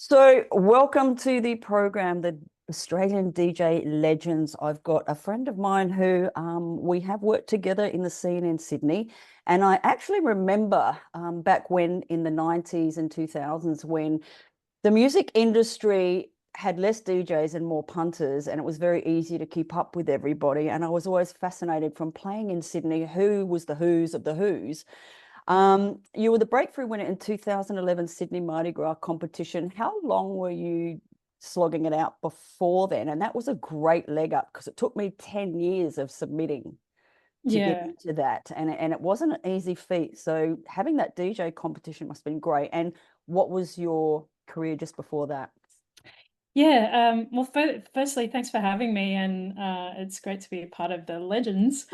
So, welcome to the program, the Australian DJ Legends. I've got a friend of mine who we have worked together in the scene in Sydney. And I actually remember back when in the 90s and 2000s when the music industry had less DJs and more punters, and it was very easy to keep up with everybody. And I was always fascinated from playing in Sydney, who was the who's of the who's. You were the breakthrough winner in 2011 Sydney Mardi Gras competition. How long were you slogging it out before then? And that was a great leg up because it took me 10 years of submitting to get Yeah, into that. And it wasn't an easy feat. So having that DJ competition must have been great. And what was your career just before that? yeah. Well, firstly, thanks for having me, and it's great to be a part of the Legends.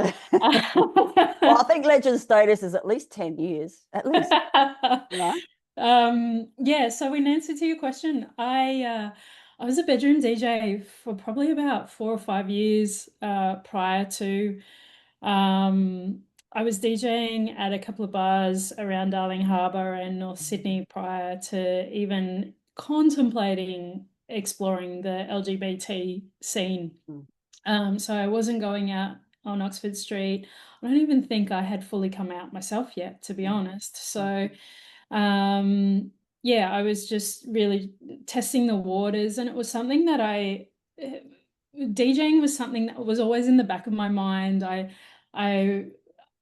Well, I think legend status is at least 10 years, at least, right? Yeah. So, in answer to your question, I was a bedroom DJ for probably about 4 or 5 years prior to. I was DJing at a couple of bars around Darling Harbour and North Sydney prior to even contemplating exploring the LGBT scene. Mm. So I wasn't going out on Oxford Street. I don't even think I had fully come out myself yet, to be Mm. honest. So um, yeah, I was just really testing the waters, and it was something that DJing was something that was always in the back of my mind. I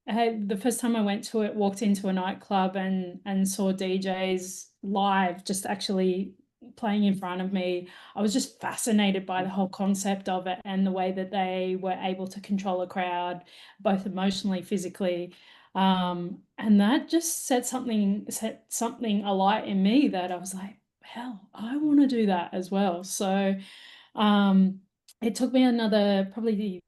had the first time I went to it, walked into a nightclub and saw DJs live, just actually playing in front of me. I was just fascinated by the whole concept of it and the way that they were able to control a crowd, both emotionally, physically. And that just set something alight in me that I was like, hell, I want to do that as well. So um, it took me another probably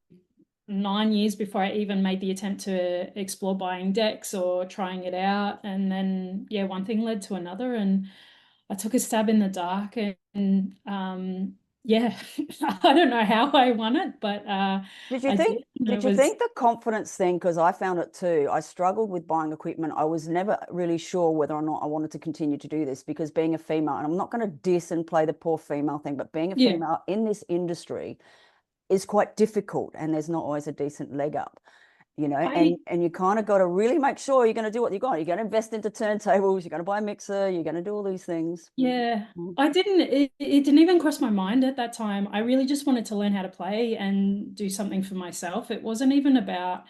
9 years before I even made the attempt to explore buying decks or trying it out. And then, yeah, one thing led to another, and I took a stab in the dark. And yeah, I don't know how I won it, but Did you I think did. And did it you was, think the confidence thing, because I found it too. I struggled with buying equipment. I was never really sure whether or not I wanted to continue to do this because being a female, and I'm not going to diss and play the poor female thing, but being a yeah. female in this industry is quite difficult and there's not always a decent leg up, I and you kind of got to really make sure you're going to do what you got. You're going to invest into turntables, you're going to buy a mixer, you're going to do all these things. Yeah, Mm. it didn't even cross my mind at that time. I really just wanted to learn how to play and do something for myself. It wasn't even about,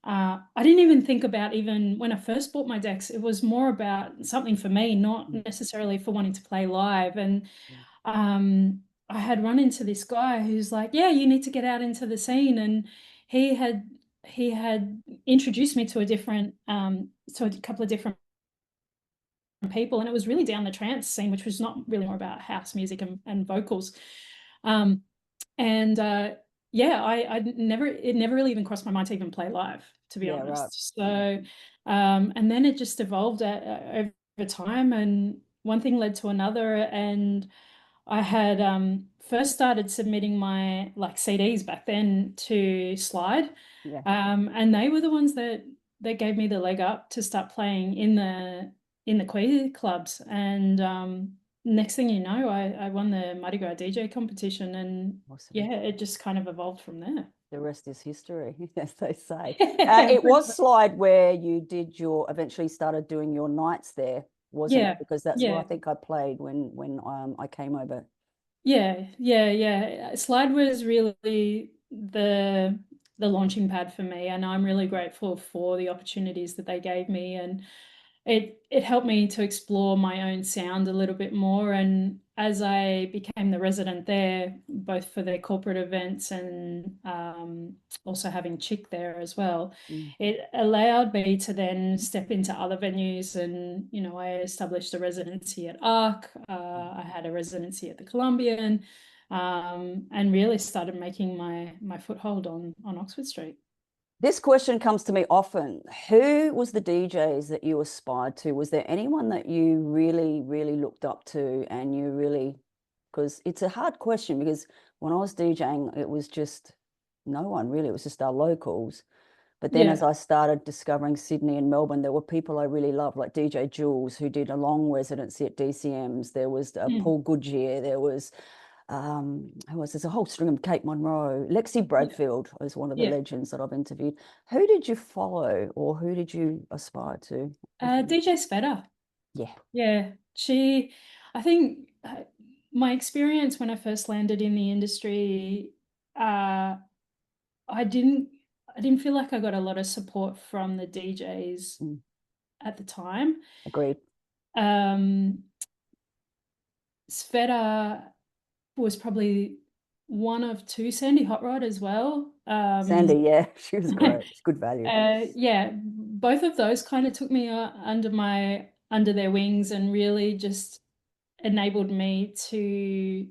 I didn't even think about even when I first bought my decks, it was more about something for me, not Mm. necessarily for wanting to play live. And Mm. I had run into this guy who's like, yeah, you need to get out into the scene. And he had he had introduced me to a couple of different people, and it was really down the trance scene, which was not really more about house music and vocals. Um, and yeah, I never it never really even crossed my mind to even play live, to be Yeah, right. honest. Yeah. So and then it just evolved over time, and one thing led to another, and I had first started submitting my like CDs back then to Slide, Yeah. and they were the ones that gave me the leg up to start playing in the queer clubs. And next thing you know, I won the Mardi Gras DJ competition, and Awesome. yeah, it just kind of evolved from there. The rest is history, as they say. It Pretty was much. Slide where you did your eventually started doing your nights there, wasn't it? Yeah, Because that's where I yeah. think I played when I came over. Yeah. Slide was really the launching pad for me, and I'm really grateful for the opportunities that they gave me, and it helped me to explore my own sound a little bit more. And as I became the resident there, both for their corporate events and also having Chick there as well, Mm. it allowed me to then step into other venues. And I established a residency at Arc. I had a residency at the Columbian, and really started making my foothold on Oxford Street. This question comes to me often. Who was the DJs that you aspired to? Was there anyone that you really, really looked up to and you really, because it's a hard question because when I was DJing, it was just no one really. It was just our locals. But then as Yeah. I started discovering Sydney and Melbourne, there were people I really loved, like DJ Jules, who did a long residency at DCM's. There was Mm. Paul Goodyear. There was who was there's a whole string of Kate Monroe. Lexi Yeah. Bradfield was one of the Yeah. legends that I've interviewed. Who did you follow, or who did you aspire to? DJ Sveta. Yeah, Yeah. I think my experience when I first landed in the industry, uh, I didn't I didn't feel like I got a lot of support from the DJs mm, at the time. agreed. Um, Sveta was probably one of two, Sandy Hot Rod as well. Sandy, yeah, she was great. It's good value. Yeah, both of those kind of took me under their wings and really just enabled me to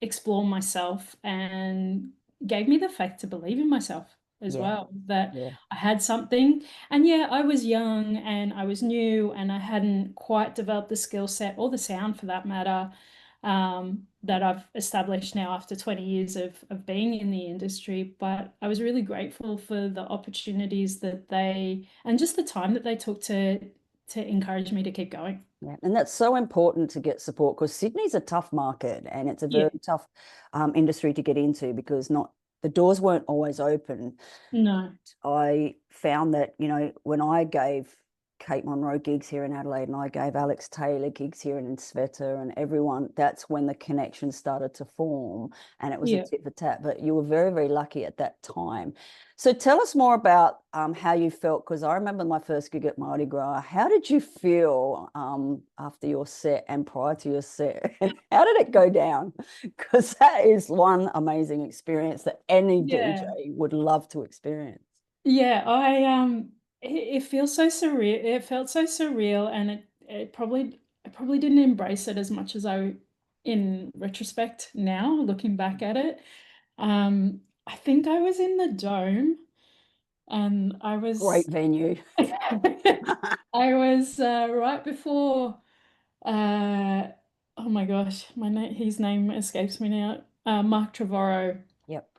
explore myself and gave me the faith to believe in myself as Yeah, well, that yeah, I had something. And yeah, I was young and I was new and I hadn't quite developed the skill set or the sound for that matter, that I've established now after 20 years of being in the industry. But I was really grateful for the opportunities that they and just the time that they took to encourage me to keep going. yeah. And that's so important to get support because Sydney's a tough market and it's a Yeah. very tough industry to get into because not the doors weren't always open. No. I found that, when I gave Kate Monroe gigs here in Adelaide and I gave Alex Taylor gigs here in Sveta and everyone, that's when the connection started to form and it was a Yeah. tit for tat. But you were very, very lucky at that time. So tell us more about how you felt, because I remember my first gig at Mardi Gras. How did you feel after your set and prior to your set? And how did it go down? Because that is one amazing experience that any DJ Yeah. would love to experience. Yeah, it feels so surreal. It felt so surreal and it probably I probably didn't embrace it as much as I in retrospect now, looking back at it. I think I was in the Dome and Great venue. I was right before uh oh my gosh, his name escapes me now. Mark Trevorrow. Yep.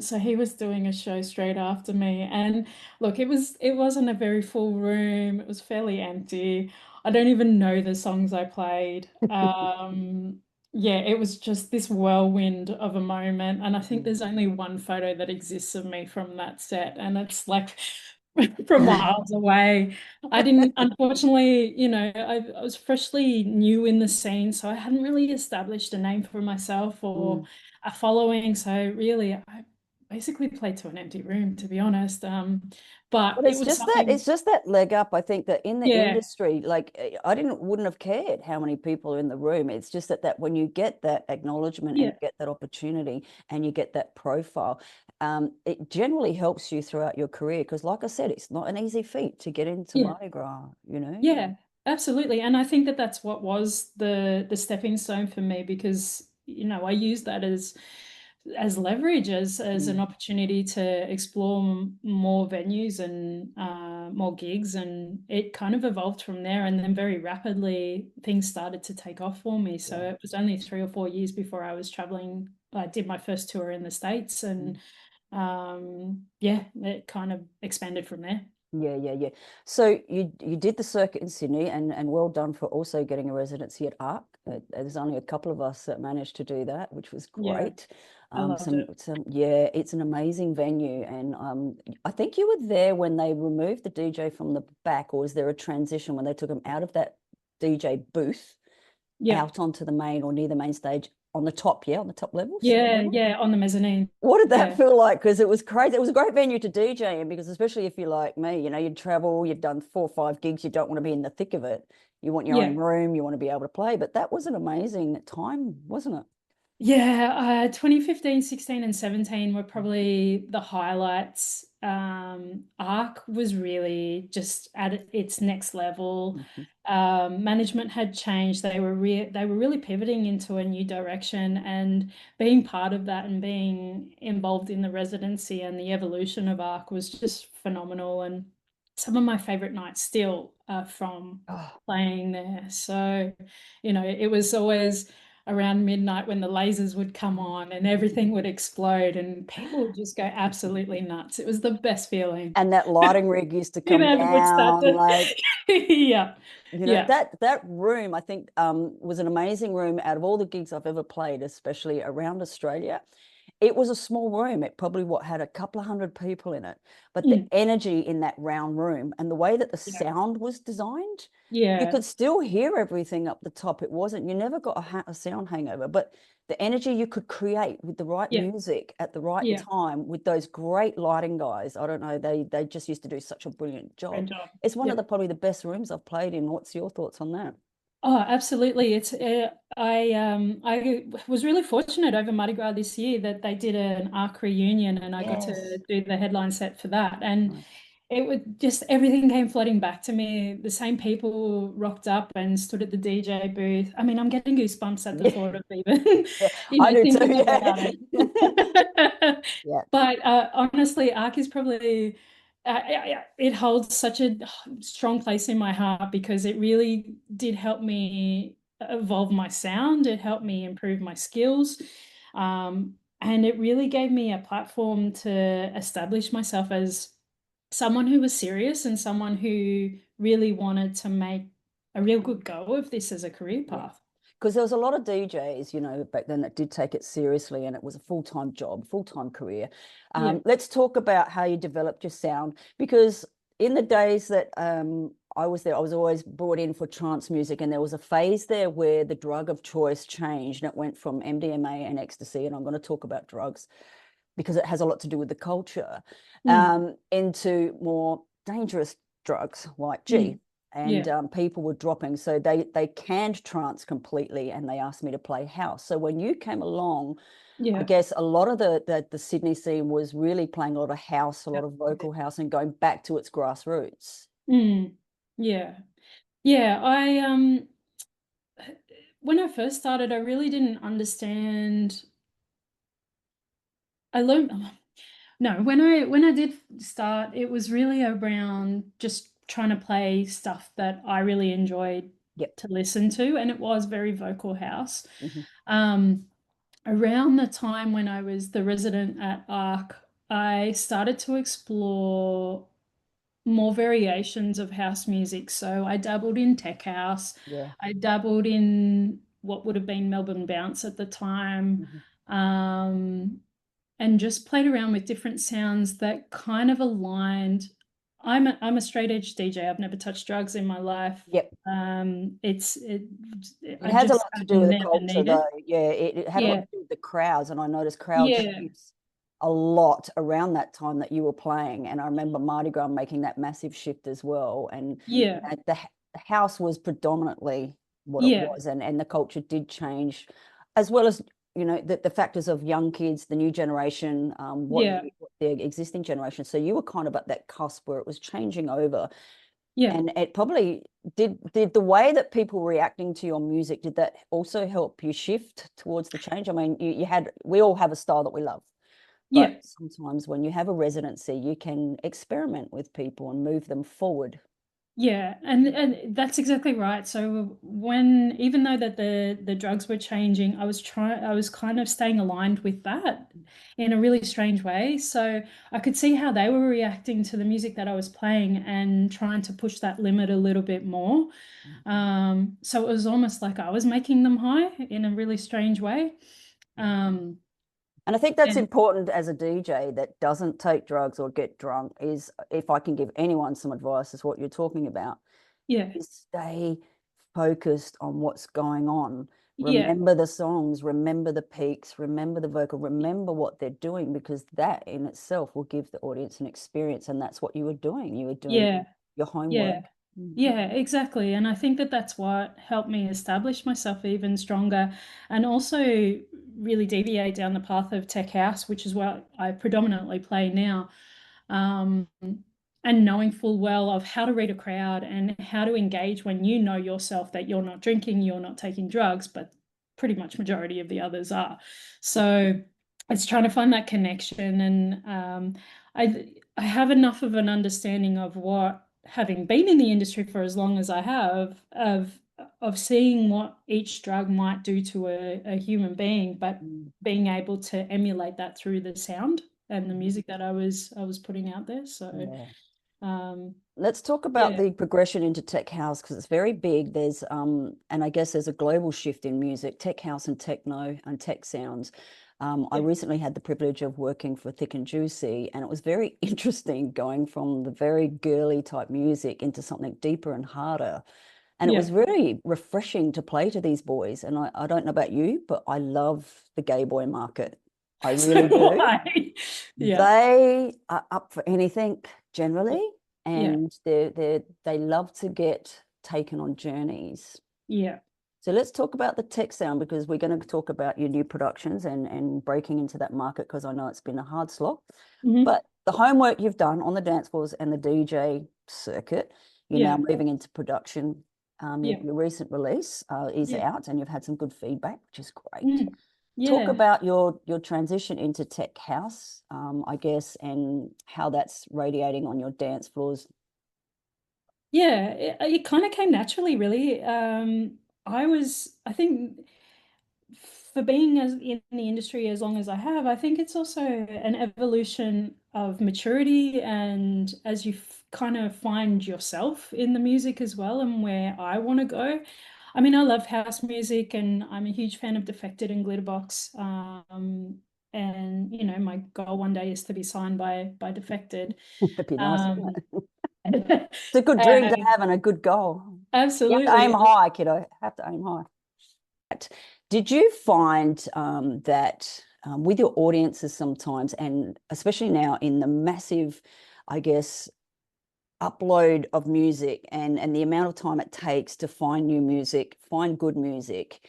So he was doing a show straight after me, and look, it wasn't a very full room. It was fairly empty. I don't even know the songs I played. Yeah, it was just this whirlwind of a moment, and I think there's only one photo that exists of me from that set, and it's like from miles away. I didn't, unfortunately, I was freshly new in the scene, so I hadn't really established a name for myself or Mm. a following. So really, I basically played to an empty room, to be honest. But But it was it's something, just that leg up. I think that in the yeah, industry, like I wouldn't have cared how many people are in the room. It's just that when you get that acknowledgement and yeah, you get that opportunity and you get that profile, it generally helps you throughout your career. Because, like I said, it's not an easy feat to get into yeah, Mardi Gras. You know. yeah, absolutely. And I think that that's what was the stepping stone for me because I used that as leverage as an Mm. opportunity to explore more venues and more gigs, and it kind of evolved from there. And then very rapidly things started to take off for me. So Yeah. it was only 3 or 4 years before I was traveling. I did my first tour in the States, and Mm. yeah, it kind of expanded from there. Yeah, yeah, yeah. So you did the circuit in Sydney, and well done for also getting a residency at ARC. There's only a couple of us that managed to do that, which was Yeah, great. I loved it. Yeah, it's an amazing venue, and I think you were there when they removed the DJ from the back, or was there a transition when they took him out of that DJ booth Yeah, out onto the main or near the main stage on the top, yeah, on the top level, second yeah, level? yeah, on the mezzanine. What did that Yeah, feel like? Because it was crazy. It was a great venue to DJ in because especially if you're like me, you'd travel, you've done 4 or 5 gigs, you don't want to be in the thick of it. You want your own yeah. room, you want to be able to play. But that was an amazing time, wasn't it? Yeah, 2015, 16, and 17 were probably the highlights. ARC was really just at its next level. Mhm. Management had changed. They were really pivoting into a new direction, and being part of that and being involved in the residency and the evolution of ARC was just phenomenal. And some of my favorite nights still are from Oh, playing there. So, it was always around midnight when the lasers would come on and everything would explode and people would just go absolutely nuts. It was the best feeling. And that lighting rig used to You come know, would start down to, like, yeah, you know, yeah, that room, I think, was an amazing room out of all the gigs I've ever played, especially around Australia. It was a small room. It probably what had a couple of hundred people in it, but the mm, energy in that round room and the way that the yeah, sound was designed, you yeah, could still hear everything up the top. It wasn't, you never got a sound hangover, but the energy you could create with the right yeah, music at the right yeah. time with those great lighting guys. I don't know, they just used to do such a brilliant Great job. job. It's one Yeah. of the probably the best rooms I've played in. What's your thoughts on that? Oh, absolutely. I was really fortunate over Mardi Gras this year that they did an ARC reunion and I got to Yes. do the headline set for that. And Nice. it would just everything came flooding back to me. The same people rocked up and stood at the DJ booth. I mean, I'm getting goosebumps at the Yeah, thought of even, yeah, I do too. thinking about Yeah. it. Yeah. But honestly, ARC is probably it holds such a strong place in my heart because it really did help me evolve my sound. It helped me improve my skills. And it really gave me a platform to establish myself as someone who was serious and someone who really wanted to make a real good go of this as a career Yeah. path. Because there was a lot of DJs, you know, back then that did take it seriously and it was a full-time job, full-time career. Yeah. Let's talk about how you developed your sound because in the days that I was there, I was always brought in for trance music and there was a phase there where the drug of choice changed and it went from MDMA and ecstasy, and I'm going to talk about drugs because it has a lot to do with the culture, Mm, into more dangerous drugs like G. mm, And yeah. people were dropping. So they canned trance completely and they asked me to play house. So when you came along, I Yeah. guess a lot of the Sydney scene was really playing a lot of house, a lot of vocal house and going back to its grassroots. Mm, yeah. Yeah. When I first started, I really didn't understand. I learned no, when I did start, it was really around just trying to play stuff that I really enjoyed Yep. to listen to, and it was very vocal house. Mhm. Um, Around the time when I was the resident at ARC, I started to explore more variations of house music. So I dabbled in tech house. Yeah. I dabbled in what would have been Melbourne Bounce at the time. Mhm. Um, and just played around with different sounds that kind of aligned. I'm a straight edge DJ. I've never touched drugs in my life. Yep. It I has a just lot to have do with the never culture, needed. though. Yeah, it had a lot Yeah, to do with the crowds, and I noticed crowd yeah, shifts a lot around that time that you were playing. And I remember Mardi Gras making that massive shift as well. And you yeah, know, the house was predominantly what it yeah, was, and the culture did change, as well as you know the factors of young kids, the new generation, yeah, what the existing generation. So you were kind of at that cusp where it was changing over, yeah. and it probably did the way that people were reacting to your music, did that also help you shift towards the change? I mean, you had, we all have a style that we love, but Yeah. sometimes when you have a residency, you can experiment with people and move them forward. Yeah, and that's exactly right. So when even though that the drugs were changing, I was kind of staying aligned with that in a really strange way. So I could see how they were reacting to the music that I was playing and trying to push that limit a little bit more. Mhm. So it was almost like I was making them high in a really strange way. Um, And I think that's and important as a DJ that doesn't take drugs or get drunk, is if I can give anyone some advice, is what you're talking about, yeah, is stay focused on what's going on. yeah, Remember the songs, remember the peaks, remember the vocal, remember what they're doing, because that in itself will give the audience an experience. And that's what you were doing. You were doing yeah, your yeah. homework. Mm. Yeah, exactly. And I think that that's what helped me establish myself even stronger and also really deviate down the path of tech house, which is what I predominantly play now. Um, and knowing full well of how to read a crowd and how to engage when you know yourself that you're not drinking, you're not taking drugs, but pretty much majority of the others are. So it's trying to find that connection and I have enough of an understanding of what having been in the industry for as long as I have of of seeing what each drug might do to a human being, but being able to emulate that through the sound and the music that I was putting out there. So let's talk about yeah, the progression into tech house, because it's very big. There's and I guess there's a global shift in music, tech house and techno and tech sounds. I recently had the privilege of working for Thick and Juicy, and it was very interesting going from the very girly type music into something deeper and harder. And it was really refreshing to play to these boys. And I don't know about you, but I love the gay boy market. I really do. Yeah. They are up for anything generally, Yeah. and they love to get taken on journeys. Yeah. So let's talk about the tech sound, because we're going to talk about your new productions and breaking into that market, because I know it's been a hard slog. Mhm. But the homework you've done on the dance floors and the DJ circuit, you're now Yeah. moving into production. Yeah. Your recent release is Yeah. out, and you've had some good feedback, which is great. Talk Yeah. about your transition into tech house, I guess, and how that's radiating on your dance floors. Yeah, it kind of came naturally, really. I think for being as in the industry as long as I have, I think it's also an evolution of maturity, and as you kind of find yourself in the music as well and where I want to go. I mean, I love house music and I'm a huge fan of Defected and Glitterbox. And you know, my goal one day is to be signed by Defected. It'd be nice, wouldn't Um, it? It's a good dream to have and a good goal. You have to aim absolutely. high, kiddo. Have to aim high. Did you find that with your audiences sometimes, and especially now in the massive, I guess, upload of music and the amount of time it takes to find new music, find good music,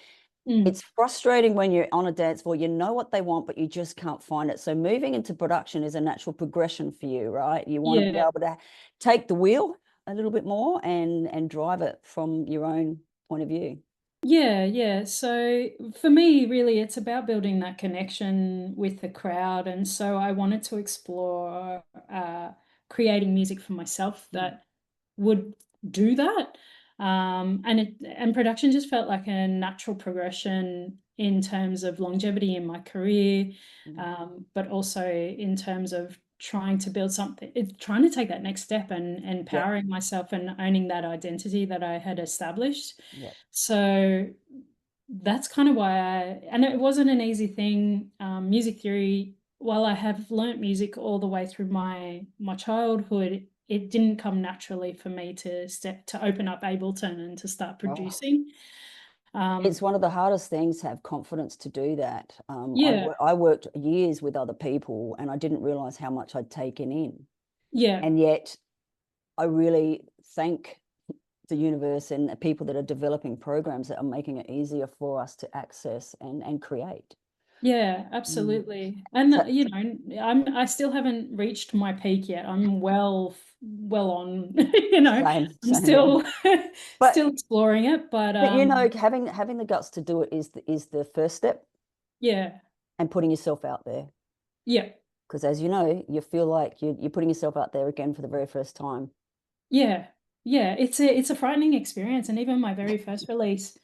it's frustrating when you're on a dance floor, you know what they want, but you just can't find it. So moving into production is a natural progression for you, right? You want to be Yeah. able to take the wheel a little bit more and drive it from your own point of view. Yeah, yeah. So for me, really, it's about building that connection with the crowd. And so I wanted to explore creating music for myself that would do that. And production just felt like a natural progression in terms of longevity in my career, but also in terms of trying to build something, trying to take that next step and Yep, empowering myself and owning that identity that I had established. yep. So that's kind of why and it wasn't an easy thing. Music theory, while I have learnt music all the way through my childhood, it didn't come naturally for me to open up Ableton and to start Oh, producing. it's Um, one of the hardest things to have confidence to do that. yeah, I worked years with other people, and I didn't realize how much I'd taken in. yeah, And yet I really thank the universe and the people that are developing programs that are making it easier for us to access and create. yeah, Mm. absolutely. And So you know, I still haven't reached my peak yet. I'm well on, you know, I'm same here. still But still exploring it, but you know, having the guts to do it is the first step, yeah, and putting yourself out there. yeah. Because as you know, you feel like you're putting yourself out there again for the very first time. Yeah, yeah, it's a frightening experience. And even my very first release,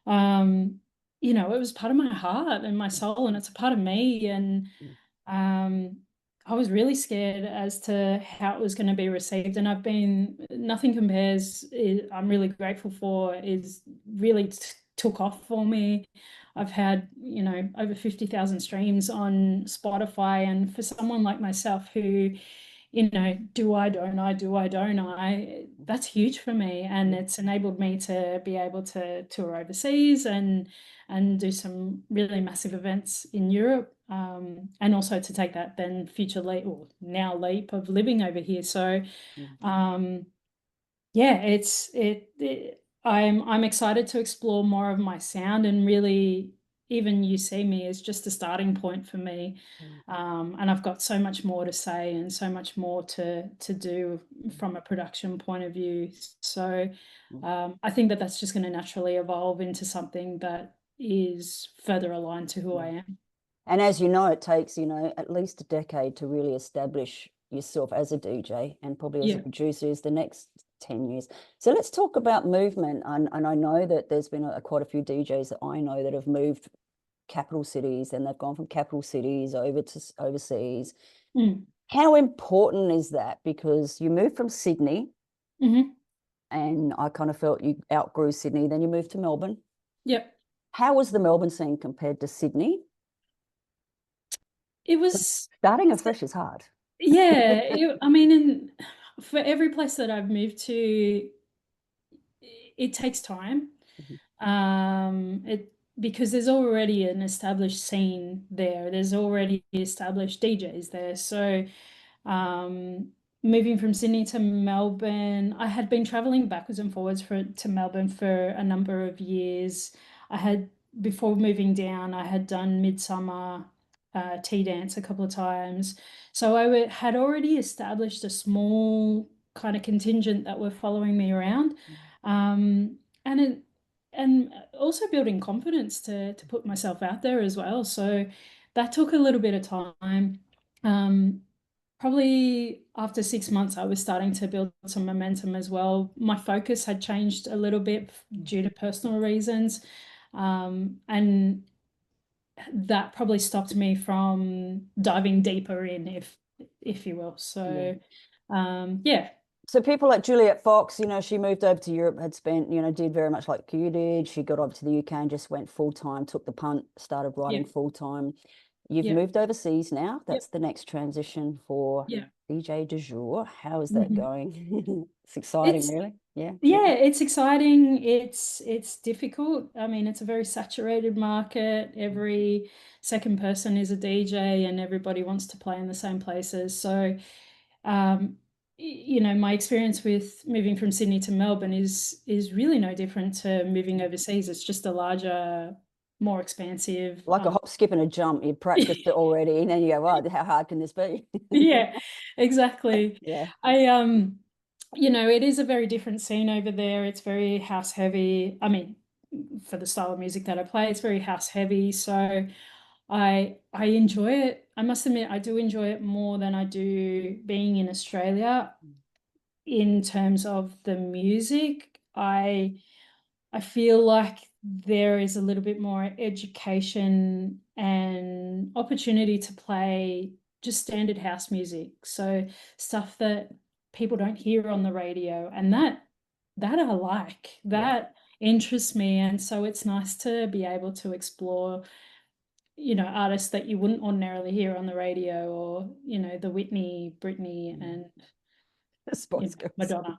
um, you know, it was part of my heart and my soul, and it's a part of me. And um, I was really scared as to how it was going to be received. And nothing compares. I'm really grateful for is really took off for me. I've had, you know, over 50,000 streams on Spotify, and for someone like myself who, you know, do I, don't I? That's huge for me. And it's enabled me to be able to tour overseas and do some really massive events in Europe. And also to take that then future leap or now leap of living over here. So um, yeah, I'm excited to explore more of my sound, and really even You See Me is just a starting point for me. And I've got so much more to say and so much more to do from a production point of view. So I think that that's just going to naturally evolve into something that is further aligned to who I am. And as you know, it takes, you know, at least a decade to really establish yourself as a DJ, and probably as a Yeah. producer is the next 10 years. So let's talk about movement. And I know that there's been quite a few DJs that I know that have moved capital cities, and they've gone from capital cities over to overseas. Mm. How important is that? Because you moved from Sydney, Mm-hmm. and I kind of felt you outgrew Sydney, then you moved to Melbourne. Yep. How was the Melbourne scene compared to Sydney? It was, Starting afresh is hard. yeah, I mean, for every place that I've moved to, it takes time. Mhm. It because there's already an established scene there. There's already established DJs there. So um, moving from Sydney to Melbourne, I had been traveling backwards and forwards to Melbourne for a number of years. I had, before moving down, I had done Midsummer tea dance a couple of times. So had already established a small kind of contingent that were following me around. And it, and also building confidence to put myself out there as well. So that took a little bit of time. Um, Probably after 6 months, I was starting to build some momentum as well. My focus had changed a little bit due to personal reasons. And that probably stopped me from diving deeper in, if you will. Yeah. So yeah. So people like Juliet Fox, she moved over to Europe, had spent, did very much like you did. She got over to the UK and just went full time, took the punt, started Yeah. writing full time. You've Yeah. moved overseas now. Yep. That's the next transition for Yeah. DJ Jour. How is that Mhm. going? It's exciting, It's really. Yeah. Yeah, it's exciting. It's difficult. I mean, it's a very saturated market. Every second person is a DJ, and everybody wants to play in the same places. So, my experience with moving from Sydney to Melbourne is really no different to moving overseas. It's just a larger, more expansive. Like a hop, skip, and a jump. You practiced it already, and then you go, oh, how hard can this be? Yeah, exactly. Yeah. I it is a very different scene over there. It's very house heavy. I mean, for the style of music that I play, it's very house heavy. So I enjoy it. I must admit, I do enjoy it more than I do being in Australia in terms of the music. I feel like there is a little bit more education and opportunity to play just standard house music. So stuff that people don't hear on the radio, and that I like. Yeah. That interests me. And so it's nice to be able to explore, artists that you wouldn't ordinarily hear on the radio, or, the Whitney, Britney, and Spice Girls. Madonna.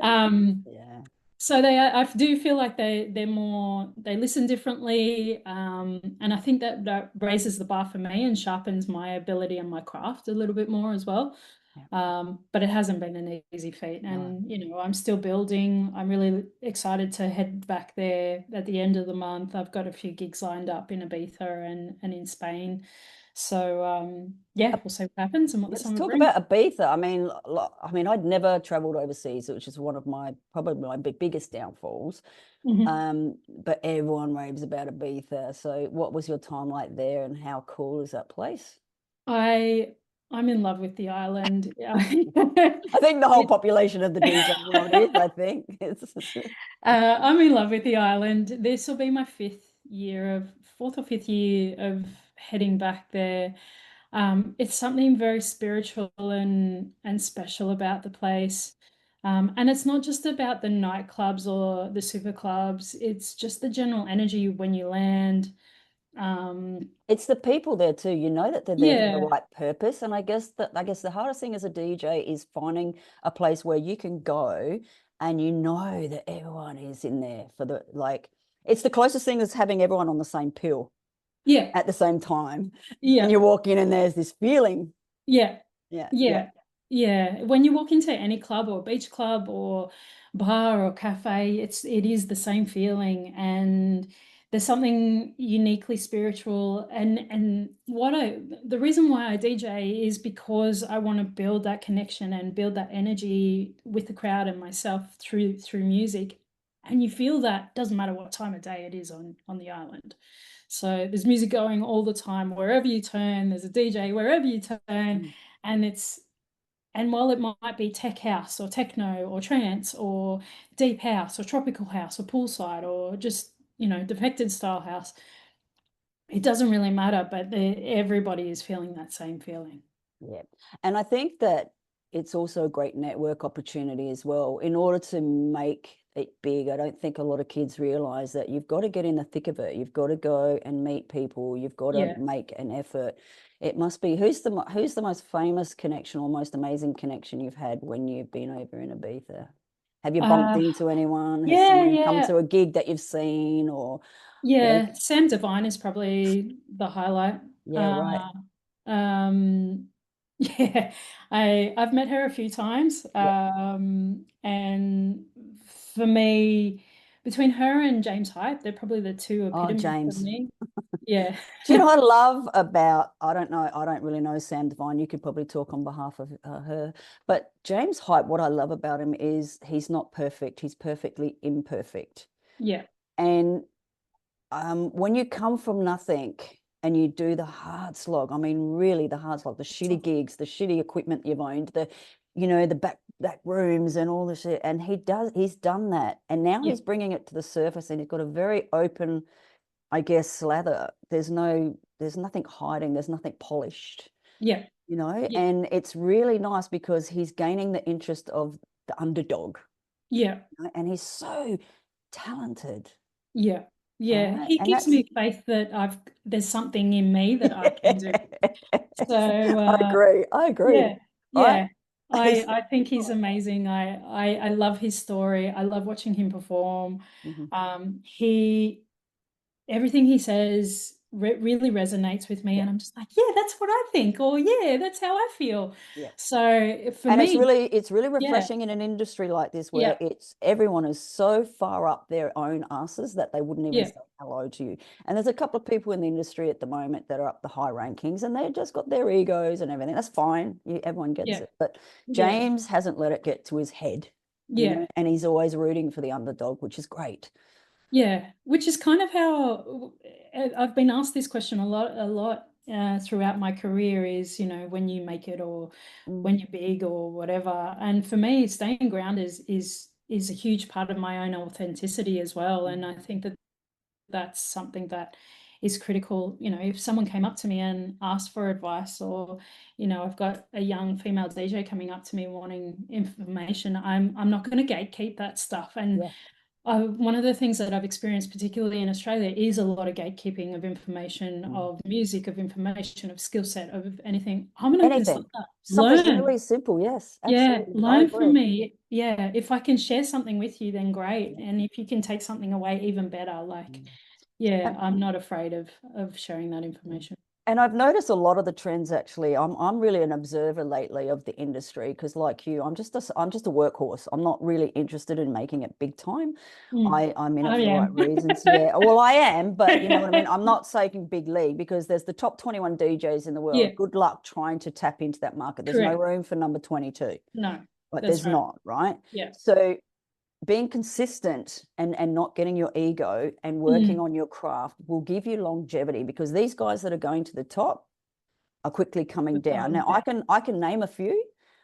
Um, Yeah. so I do feel like they listen differently, and I think that raises the bar for me and sharpens my ability and my craft a little bit more as well. Yeah. But it hasn't been an easy feat, No. and I'm still building. I'm really excited to head back there at the end of the month. I've got a few gigs lined up in Ibiza and in Spain. So yeah, we'll see what happens and what the Let's summer talk brings. about Ibiza. I mean, I'd never traveled overseas, which is one of probably my biggest downfalls. Mhm. But everyone raves about Ibiza. So, what was your time like there, and how cool is that place? I I'm in love with the island. I think the whole It, population of the DJ world is. I think I'm in love with the island. This will be my fourth or fifth year of heading back there. It's something very spiritual and special about the place. And it's not just about the nightclubs or the super clubs. It's just the general energy when you land. Um, it's the people there too. You know that they're there for the yeah, right purpose. And I guess the hardest thing as a DJ is finding a place where you can go and you know that everyone is in there for the like. It's the closest thing as having everyone on the same pill yeah, at the same time. And yeah. you walk in and there's this feeling. Yeah, Yeah, yeah. yeah, yeah. When you walk into any club or beach club or bar or cafe, it is the same feeling, and there's something uniquely spiritual. And the reason why I DJ is because I want to build that connection and build that energy with the crowd and myself through music. And you feel that doesn't matter what time of day it is on the island. So there's music going all the time. Wherever you turn, there's a DJ wherever you turn. Mm. And it's And while it might be tech house or techno or trance or deep house or tropical house or poolside or just, defected style house, it doesn't really matter, but everybody is feeling that same feeling. Yeah. And I think that it's also a great network opportunity as well. In order to make it big, I don't think a lot of kids realize that you've got to get in the thick of it. You've got to go and meet people. You've got to Yeah. make an effort. It must be who's the most famous connection or most amazing connection you've had when you've been over in Ibiza? Have you bumped Uh, into anyone? Has yeah, someone come yeah. to a gig that you've seen or Yeah, Sam Divine is probably the highlight. yeah, right. Uh, um, yeah, I've met her a few times. Yeah. And for me, between her and James Hype, they're probably the two Oh, epitomes for James. me. Yeah. Do you know what I love about, I don't know, I don't really know Sam Divine. You could probably talk on behalf of her. But James Hype, what I love about him is he's not perfect. He's perfectly imperfect. Yeah. And when you come from nothing and you do the hard slog, I mean, really the hard slog, the shitty gigs, the shitty equipment you've owned, the back rooms and all the shit. And he's done that. And now Yeah. he's bringing it to the surface and he's got a very open, I guess, slather. There's nothing hiding, there's nothing polished, Yeah. Yeah. and it's really nice because he's gaining the interest of the underdog, Yeah. and he's so talented, Yeah. Yeah. right? He And gives that's me faith that there's something in me that I can do. So, I agree. I agree. yeah, Right? yeah. I think he's amazing. I love his story. I love watching him perform. Mhm. He everything he says really resonates with me, Yeah, and I'm just like, yeah, that's what I think, or yeah, that's how I feel. yeah. So for And it's me, really yeah, refreshing in an industry like this where yeah, it's everyone is so far up their own asses that they wouldn't even yeah, say hello to you. And there's a couple of people in the industry at the moment that are up the high rankings and they've just got their egos and everything. That's fine. Everyone gets yeah, it. But yeah, James hasn't let it get to his head, yeah. and he's always rooting for the underdog, which is great. Yeah, which is kind of how I've been asked this question a lot throughout my career is, when you make it or Mm, when you're big or whatever. And for me, staying grounded is a huge part of my own authenticity as well. And I mm, think that that's something that is critical. If someone came up to me and asked for advice, or, I've got a young female DJ coming up to me wanting information, I'm not going to gatekeep that stuff. And yeah. one of the things that I've experienced, particularly in Australia, is a lot of gatekeeping of information, Mm. of music, of information, of skill set, of anything. I'm an open Anything. source. Something Learn. really simple. Yes, Yeah, absolutely. I learn from agree. me. Yeah, if I can share something with you, then great. Yeah. And if you can take something away, even better. Like, Mm. yeah, And, I'm not afraid of sharing that information. And I've noticed a lot of the trends actually. I'm really an observer lately of the industry because, like you, I'm just a workhorse. I'm not really interested in making it big time. Mm, I'm in it I for the right am. reasons. Yeah. Well, I am, but you know what I mean. I'm not saying big league because there's the top 21 DJs in the Yeah, world. Good luck trying to tap into that market. There's no correct. room for number 22. No, Like that's there's right. not, right? Yeah. So being consistent and not getting your ego and working Mm, on your craft will give you longevity because these guys that are going to the top are quickly coming we're down. coming Now down. I can name a few,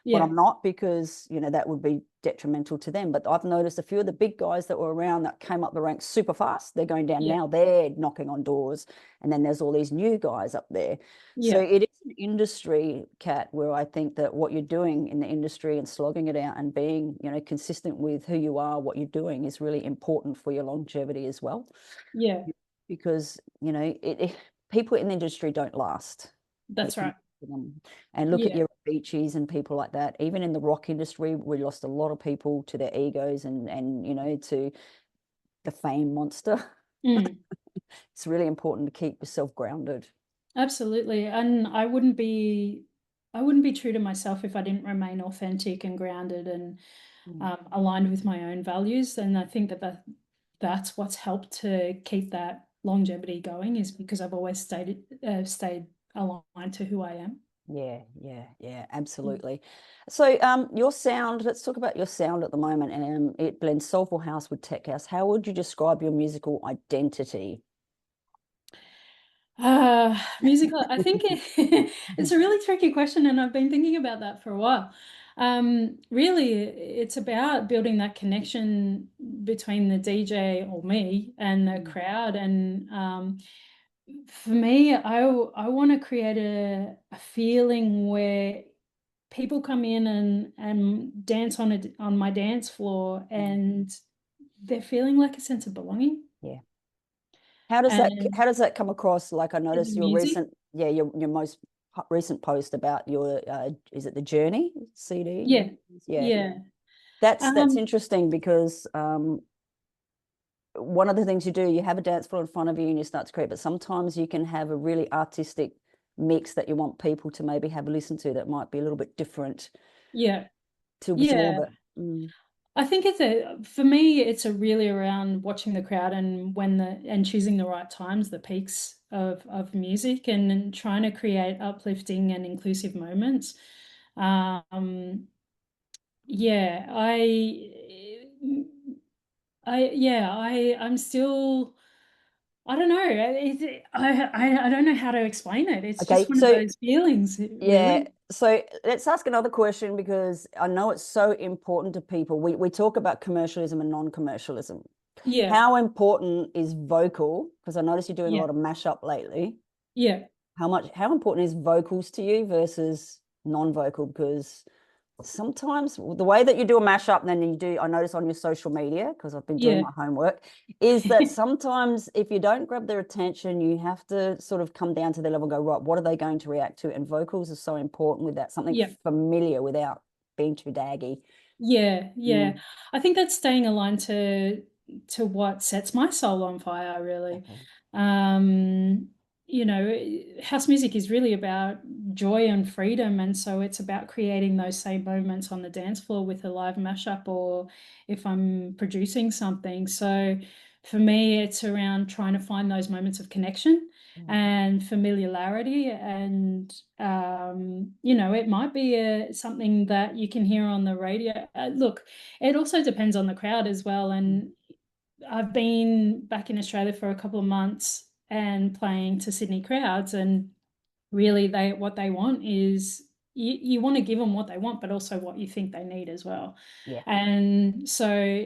but Yeah, I'm not because that would be detrimental to them. But I've noticed a few of the big guys that were around that came up the ranks super fast. They're going down yeah, now. They're knocking on doors, and then there's all these new guys up there. So yeah, it is an industry, Kat, where I think that what you're doing in the industry and slogging it out and being consistent with who you are, what you're doing is really important for your longevity as well. yeah. Because people in the industry don't last. That's right. And look at Yeah. your Beachies and people like that. Even in the rock industry, we lost a lot of people to their egos and to the fame monster. Mm, It's really important to keep yourself grounded. absolutely. And I wouldn't be true to myself if I didn't remain authentic and grounded and Mm. aligned with my own values. And I think that's what's helped to keep that longevity going is because I've always stayed aligned to who I am. Yeah, yeah, yeah, Mm. absolutely. So, your sound, let's talk about your sound at the moment. And it blends soulful house with tech house. How would you describe your musical identity? Musical, I think it's a really tricky question, and I've been thinking about that for a while. Really, it's about building that connection between the DJ or me and the Mm. crowd. And for me, I want to create a feeling where people come in and dance on my dance floor, Mm. and they're feeling like a sense of belonging. Yeah. And How does that come across? Like I the noticed your music, recent, yeah, your most recent post about your is it the Journey CD? yeah, Yeah. yeah, That's um, interesting because one of the things you do, you have a dance floor in front of you and you start to create, but sometimes you can have a really artistic mix that you want people to maybe have a listen to that might be a little bit different yeah, to absorb yeah. it. Mm. I think for me, it's a really around watching the crowd and and choosing the right times, the peaks of music, and trying to create uplifting and inclusive moments. Um, yeah, I'm still, I don't know. I don't know how to explain it. It's just Okay, one of so those feelings, yeah, really. so let's ask another question because I know it's so important to people. We talk about commercialism and non-commercialism. Yeah, How important is vocal? Because I notice you're doing a yeah, lot of mashup lately. yeah, How important is vocals to you versus non-vocal? Because sometimes the way that you do a mashup, and then you do, I notice on your social media, because I've been doing yeah, my homework, is that sometimes if you don't grab their attention, you have to sort of come down to their level and go, right, what are they going to react to? And vocals are so important with that, something yeah. familiar without being too daggy. Yeah, yeah. Mm, I think that's staying aligned to what sets my soul on fire, really. okay. Um, house music is really about joy and freedom, and so it's about creating those same moments on the dance floor with a live mashup, or if I'm producing something. So for me, it's around trying to find those moments of connection Mm, and familiarity. And it might be something that you can hear on the radio. Look, it also depends on the crowd as well. mm, And I've been back in Australia for a couple of months and playing to Sydney crowds, and really what they want is, you want to give them what they want, but also what you think they need as well. yeah. And so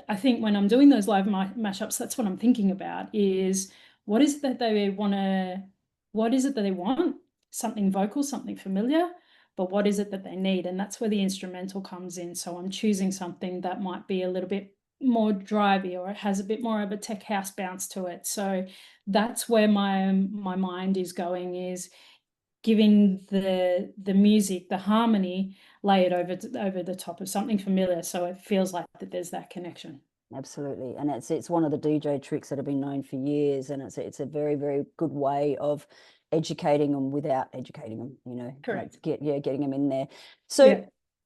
I think when I'm doing those live mashups, that's what I'm thinking about, is what is it that they want to, what is it that they want? Something vocal, something familiar, but what is it that they need? And that's where the instrumental comes in. So I'm choosing something that might be a little bit more drivey, or it has a bit more of a tech house bounce to it. So that's where my mind is going, is giving the music, the harmony, lay it over the top of something familiar, so it feels like that there's that connection. Absolutely, and it's one of the DJ tricks that have been known for years, and it's a very very good way of educating them without educating them. Like Correct. getting them in there. So Yeah.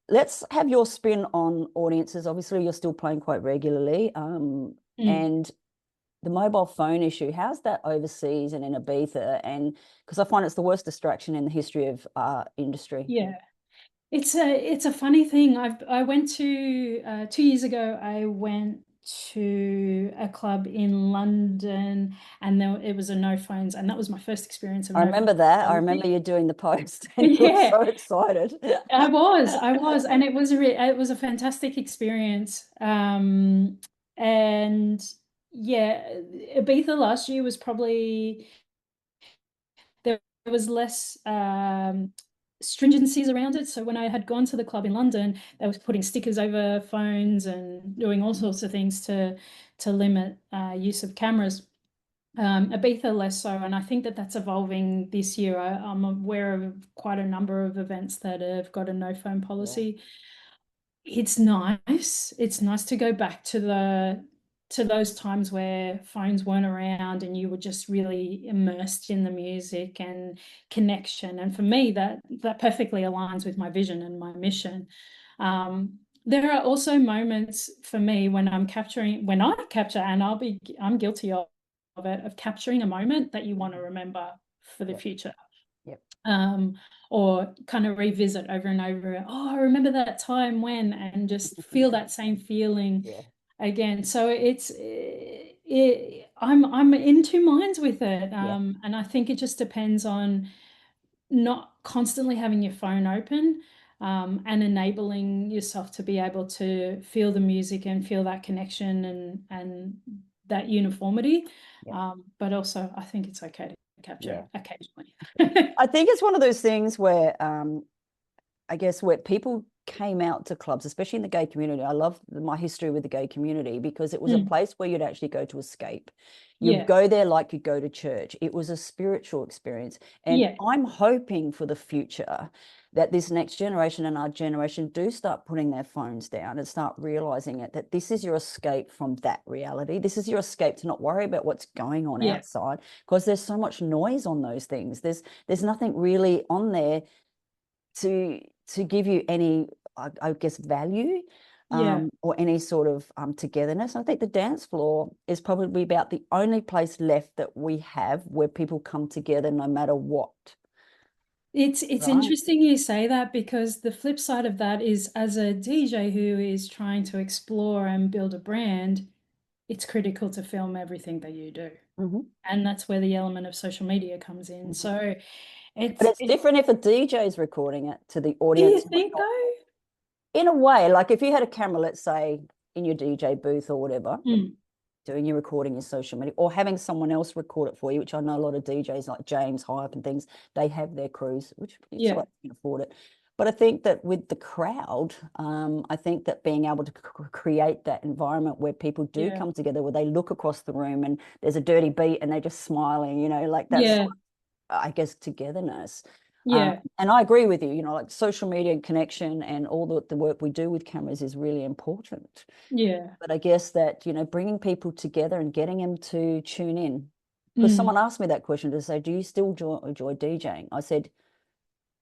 let's have your spin on audiences. Obviously, you're still playing quite regularly, Mm. and the mobile phone issue. How's that overseas and in Ibiza? And because I find it's the worst distraction in the history of our industry. Yeah. It's a funny thing. I went to 2 years ago. I went to a club in London, and it was a no phones, and that was my first experience of I no phone remember that. I remember policy. you doing the post, and you were Yeah, so excited. I was, and it was a fantastic experience. And yeah, Ibiza last year was probably, there was less stringencies around it. So when I had gone to the club in London, they was putting stickers over phones and doing all sorts of things to limit use of cameras. Ibiza less so, and I think that that's evolving this year. I'm aware of quite a number of events that have got a no phone Yeah, policy. It's nice. It's nice to go back to those times where phones weren't around and you were just really immersed in the music and connection. And for me, that perfectly aligns with my vision and my mission. There are also moments for me when when I capture, and I'm guilty of it, of capturing a moment that you want to remember for the yep, future. yep, um, or kind of revisit over and over. Oh, I remember that time when, and just feel that same feeling yeah, again. So I'm in two minds with it, yeah, and I think it just depends on not constantly having your phone open. and enabling yourself to be able to feel the music and feel that connection and that uniformity. Yeah. But also, I think it's okay to capture Yeah. it occasionally. I think it's one of those things where I guess where people came out to clubs, especially in the gay community. I love my history with the gay community because it was a place where you'd actually go to escape. You'd Yeah. go there like you go to church. It was a spiritual experience. And Yeah. I'm hoping for the future that this next generation and our generation do start putting their phones down and start realizing it, that this is your escape from that reality. This is your escape to not worry about what's going on Yeah. outside, because there's so much noise on those things. There's nothing really on there to give you any, I guess, value Yeah. or any sort of togetherness. I think the dance floor is probably about the only place left that we have where people come together no matter what. It's Right. interesting you say that, because the flip side of that is, as a DJ who is trying to explore and build a brand, it's critical to film everything that you do. Mm-hmm. And that's where the element of social media comes in. Mm-hmm. So But it's it's different if a DJ is recording it to the do you audience. think though? In a way, like if you had a camera, let's say in your DJ booth or whatever, Mm, doing your recording your social media, or having someone else record it for you, which I know a lot of DJs like James Hype and things, they have their crews, which it's yeah, like you can afford it. But I think that with the crowd, I think that being able to create that environment where people do yeah, come together, where they look across the room and there's a dirty beat and they're just smiling, like that's, yeah, I guess, togetherness. yeah, And I agree with you, like social media and connection and all the work we do with cameras is really important. yeah. But I guess that, bringing people together and getting them to tune in. Because Mm, someone asked me that question to say, do you still enjoy DJing? I said,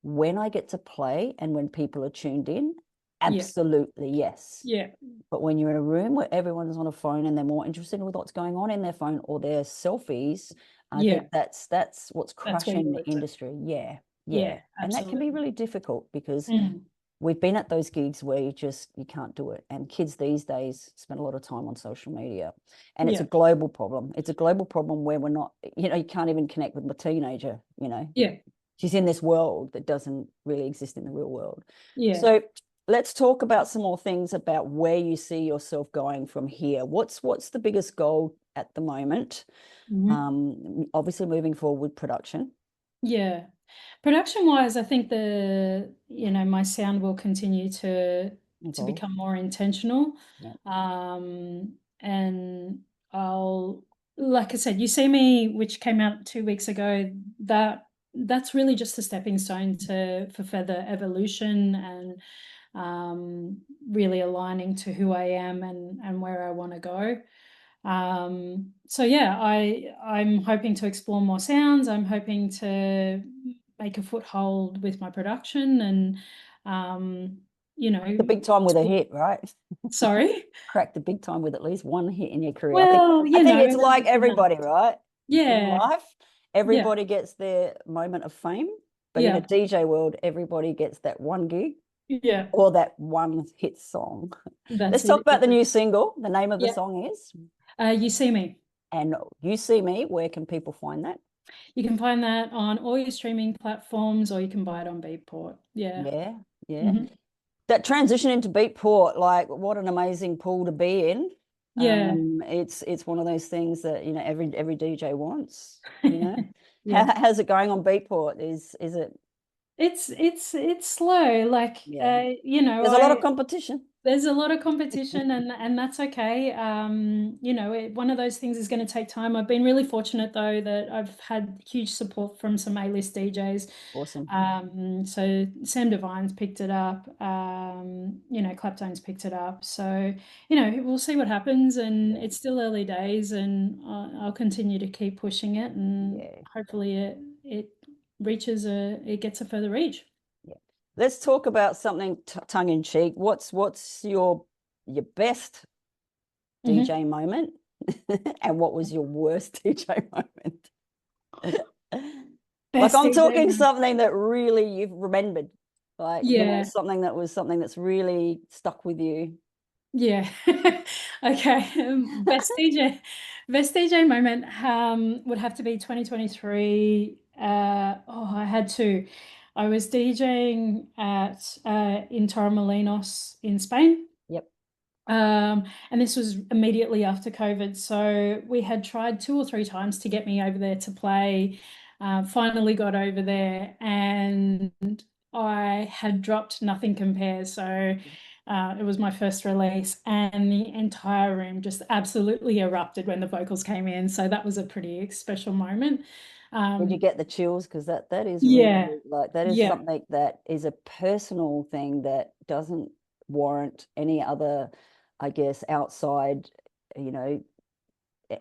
when I get to play and when people are tuned in, yeah, absolutely yes. yeah, But when you're in a room where everyone's on a phone and they're more interested in what's going on in their phone or their selfies, I yeah. think that's what's That's where you crushing the lose it. industry. Yeah, Yeah, yeah. And that can be absolutely. really difficult because Mm, we've been at those gigs where you can't do it. And kids these days spend a lot of time on social media. And it's a yeah, global problem. It's a global problem where we're not, you can't even connect with my teenager. yeah, She's in this world that doesn't really exist in the real world. yeah. So let's talk about some more things about where you see yourself going from here. What's the biggest goal at the moment? Mhm. Obviously moving forward with production. Yeah. Production wise, I think my sound will continue to Evolve. become more intentional. Yeah. And I'll, like I said, You See Me, which came out 2 weeks ago, that's really just a stepping stone for further evolution and really aligning to who I am and where I want to go. So yeah, I'm hoping to explore more sounds. I'm hoping to make a foothold with my production and um, you The know, big time with a hit, right? sorry. Crack the big time with at least one hit in your career. I think Well, I you think know, it's like that's enough. everybody, right? In Yeah, life, yeah, everybody gets their moment of fame, but in a yeah, DJ world, everybody gets that one gig yeah. or that one hit song. Let's That's talk it. about the new single. The name of the Yeah. song is You See Me. And You See Me. Where can people find that? You can find that on all your streaming platforms, or you can buy it on Beatport. Yeah. Yeah, yeah. Hmm. That transition into Beatport, like what an amazing pool to be in. Yeah. It's one of those things that every DJ wants. Yeah. How's it going on Beatport? Is it? It's slow. Like Yeah, there's a lot of I competition. there's a lot of competition, and that's okay. One of those things is going to take time. I've been really fortunate though that I've had huge support from some A-list DJs. Awesome. So Sam Devine's picked it up. Claptone's picked it up. So we'll see what happens, and Yeah, it's still early days, and I'll continue to keep pushing it, and yeah, hopefully it gets a further reach. yeah. Let's talk about something tongue in cheek. What's your best Mhm. DJ moment, and what was your worst DJ moment? Like Best I'm DJ talking moment. something that really you've remembered, like Yeah, something that's really stuck with you. yeah. Okay. Best DJ moment would have to be 2023. I had two. I was DJing at in Torremolinos in Spain. Yep. And this was immediately after COVID. So we had tried 2 or 3 times to get me over there to play. Finally got over there, and I had dropped Nothing Compares. So it was my first release, and the entire room just absolutely erupted when the vocals came in. So that was a pretty special moment. Did you get the chills? Because that is Yeah, really like that is yeah, something that is a personal thing that doesn't warrant any other, I guess, outside, you know,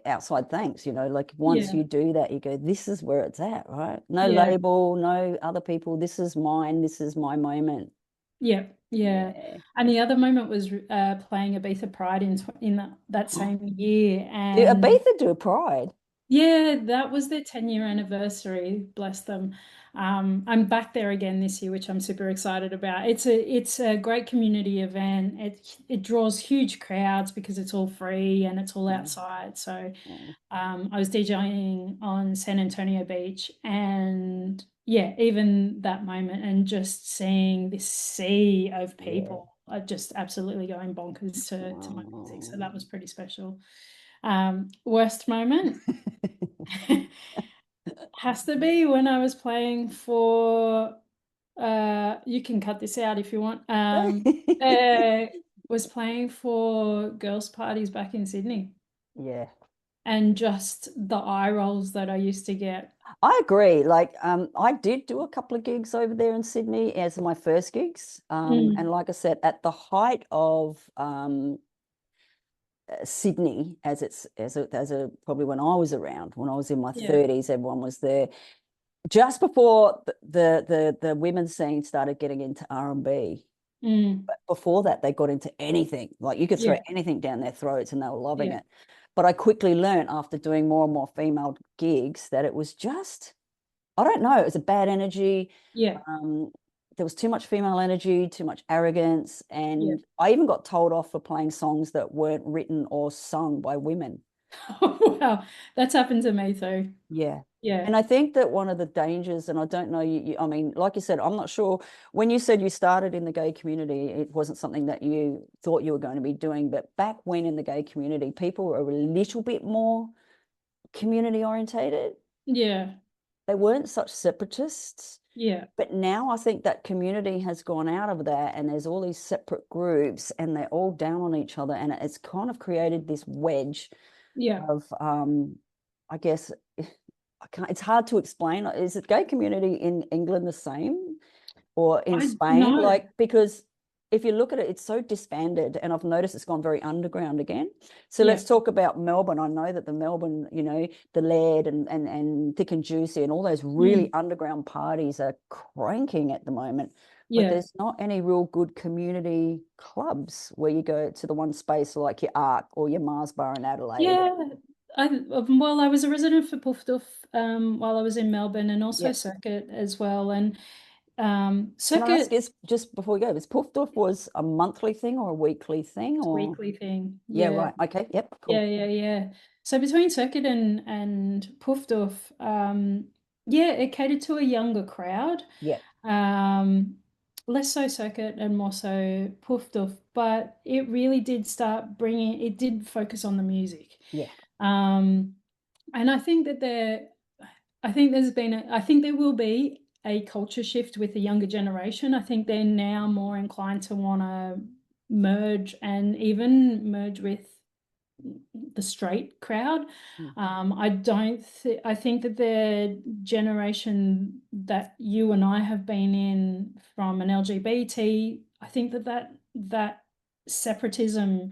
outside thanks, like once yeah, you do that, you go, this is where it's at, right? No yeah. label, no other people. This is mine. This is my moment. Yeah, yeah. Yeah. And the other moment was playing Ibiza Pride in that same year. Do And Ibiza do Pride? yeah, that was their 10-year anniversary, bless them. I'm back there again this year, which I'm super excited about. It's a great community event. It draws huge crowds because it's all free and it's all Mm, outside. So mm, I was DJing on San Antonio Beach, and yeah, even that moment and just seeing this sea of yeah. people are just absolutely going bonkers to my music. So Oh. that was pretty special. Worst moment has to be when I was playing for you can cut this out if you want. Uh, was playing for girls' parties back in Sydney, Yeah. and just the eye rolls that I used to get. I agree. Like, I did do a couple of gigs over there in Sydney as my first gigs. And Mm, like I said, at the height of Sydney, as a probably when I was around, when I was in my yeah. 30s, everyone was there. Just before the women's scene started getting into R&B. Mm, But before that, they got into anything. Like you could throw yeah. anything down their throats and they were loving Yeah. it. But I quickly learned after doing more and more female gigs that it was just, I don't know, it was a bad energy. Yeah. Um, there was too much female energy, too much arrogance. Yeah. And I even got told off for playing songs that weren't written or sung by women. Wow. That's happened to me too. Yeah. Yeah. And I think that one of the dangers, and I don't know, I mean, like you said, I'm not sure. When you said you started in the gay community, it wasn't something that you thought you were going to be doing. But back when in the gay community, people were a little bit more community orientated. Yeah. They weren't such separatists. Yeah. But now I think that community has gone out of that, and there's all these separate groups, and they're all down on each other. And it's kind of created this wedge Yeah. of, I guess, it's hard to explain. Is the gay community in England the same or in I Spain? know. Like, because if you look at it, it's so disbanded, and I've noticed it's gone very underground again. So Yeah. let's talk about Melbourne. I know that the Melbourne, the Laird and Thick and Juicy and all those really Mm, underground parties are cranking at the moment. But yeah. there's not any real good community clubs where you go to the one space like your Arc or your Mars Bar in Adelaide. Yeah. Well, I was a resident for Puff Duff while I was in Melbourne, and also Yeah. Circuit as well. And Can I ask, Circuit, is just before we go, is Poof Doof was a monthly thing or a weekly thing or? weekly thing. Yeah, Yeah. right. Okay. Yep. Yeah, Cool. yeah, yeah. So between Circuit and Puff Duff, yeah, it catered to a younger crowd. Yeah. Um, Less so Circuit and more so Puff Duff, but it really did start bringing, it did focus on the music. Yeah. Um, and I think I think there will be a culture shift with the younger generation. I think they're now more inclined to want to merge and even merge with the straight crowd. Mm. I don't I think that the generation that you and I have been in from an LGBT, I think that separatism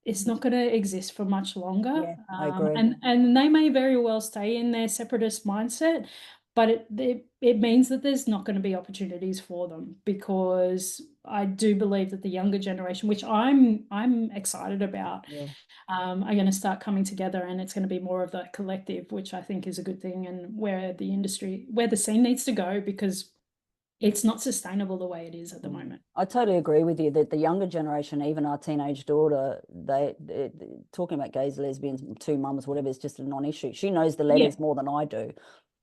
is not going to exist for much longer. Yeah, I agree. And they may very well stay in their separatist mindset, but it means that there's not going to be opportunities for them, because I do believe that the younger generation, which I'm excited about, Yeah. are going to start coming together, and it's going to be more of that collective, which I think is a good thing, and where the scene needs to go, because it's not sustainable the way it is at the Mm. moment. I totally agree with you that the younger generation, even our teenage daughter, talking about gays, lesbians, two mums, whatever, is just a non-issue. She knows the Yeah, letters more than I do.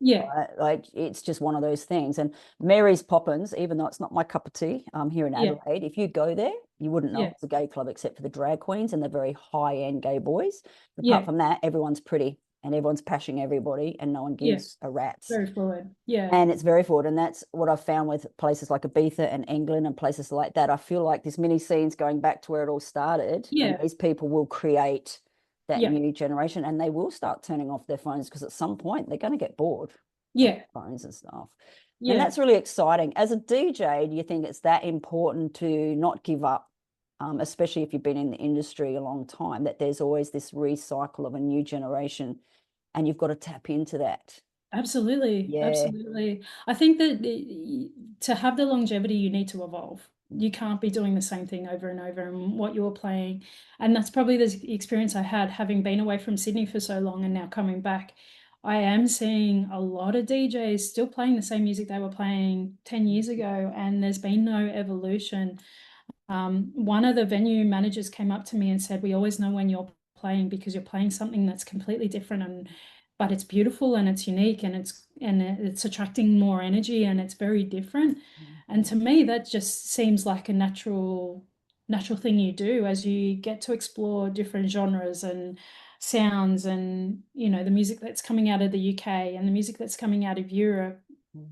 Yeah. Like it's just one of those things. And Mary's Poppins, even though it's not my cup of tea, here in Yeah. Adelaide, if you go there, you wouldn't know Yeah. it was a gay club except for the drag queens and the very high-end gay boys. Apart Yeah. from that, everyone's pretty and everyone's pashing everybody and no one Yeah. gives a rat's. Very fluid. Yeah. And it's very forward. And that's what I've found with places like Ibiza and England and places like that. I feel like this mini scene's going back to where it all started. And Yeah. these people will create that Yeah. new generation and they will start turning off their phones because at some point they're going to get bored of Yeah. phones and stuff. And Yeah. that's really exciting. As a DJ, do you think it's that important to not give up, especially if you've been in the industry a long time, that there's always this recycle of a new generation and you've got to tap into that? Absolutely, Yeah. absolutely. I think that to have the longevity, you need to evolve. You can't be doing the same thing over and over and what you're playing. And that's probably the experience I had having been away from Sydney for so long and now coming back. I am seeing a lot of DJs still playing the same music they were playing 10 years ago, and there's been no evolution. One of the venue managers came up to me and said, "We always know when you're playing because you're playing something that's completely different, and but it's beautiful and it's unique and it's attracting more energy and it's very different." And to me, that just seems like a natural thing you do as you get to explore different genres and sounds, and the music that's coming out of the UK and the music that's coming out of Europe.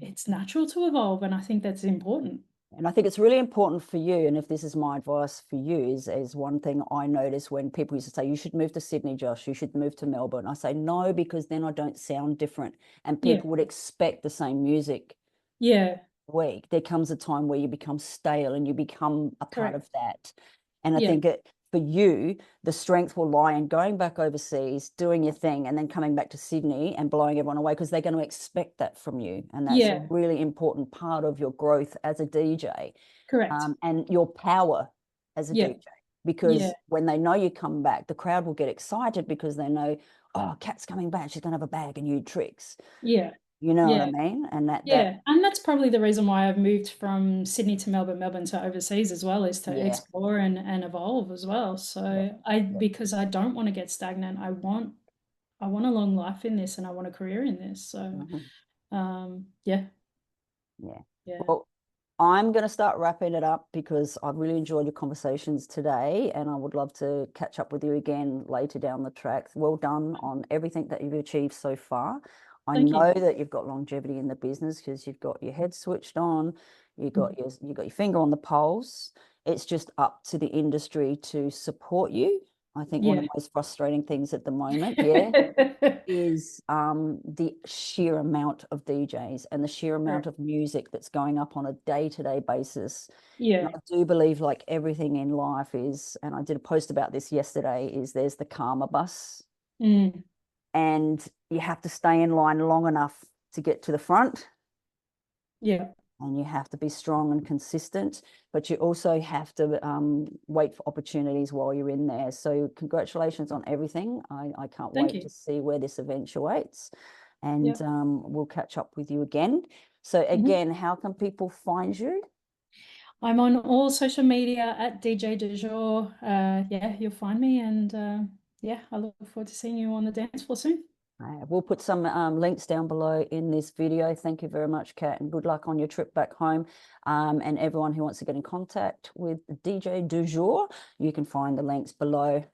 It's natural to evolve, and I think that's important. And I think it's really important for you. And if this is my advice for you, is one thing I notice when people used to say, you should move to Sydney, Josh, you should move to Melbourne. I say, no, because then I don't sound different. And Yeah, people would expect the same music yeah, week. There comes a time where you become stale and you become a part correct. of that. And I Yeah, think for you, the strength will lie in going back overseas, doing your thing, and then coming back to Sydney and blowing everyone away because they're going to expect that from you. And that's a yeah, really important part of your growth as a DJ, correct. and your power as a Yeah, DJ. Because yeah, when they know you come back, the crowd will get excited because they know, oh, Kat's coming back. She's going to have a bag of new tricks. yeah, You know what I yeah, mean? And that, yeah. And that's probably the reason why I've moved from Sydney to Melbourne, Melbourne to overseas as well, is to yeah, explore and evolve as well. yeah, So yeah. because I don't want to get stagnant. I want a long life in this and I want a career in this. So Mhm. yeah, Yeah. yeah. Well, I'm going to start wrapping it up because I've really enjoyed your conversations today and I would love to catch up with you again later down the track. Well done on everything that you've achieved so far. I Thank you. know that you've got longevity in the business because you've got your head switched on, you got your finger on the pulse. It's just up to the industry to support you. I think one of Yeah. the most frustrating things at the moment, yeah, is the sheer amount of DJs and the sheer amount Correct. of music that's going up on a day-to-day basis. And Yeah. I do believe, like everything in life is, and I did a post about this yesterday, is there's the karma bus, Mm. and you have to stay in line long enough to get to the front, Yeah. and you have to be strong and consistent, but you also have to wait for opportunities while you're in there. So congratulations on everything. I can't Thank wait you. to see where this eventuates, and Yep. we'll catch up with you again. So Mhm. again, how can people find you? I'm on all social media at DJ Du Jour. Yeah, you'll find me, and yeah, I look forward to seeing you on the dance floor soon. We'll put some links down below in this video. Thank you very much, Kat, and good luck on your trip back home. And everyone who wants to get in contact with DJ Du Jour, you can find the links below.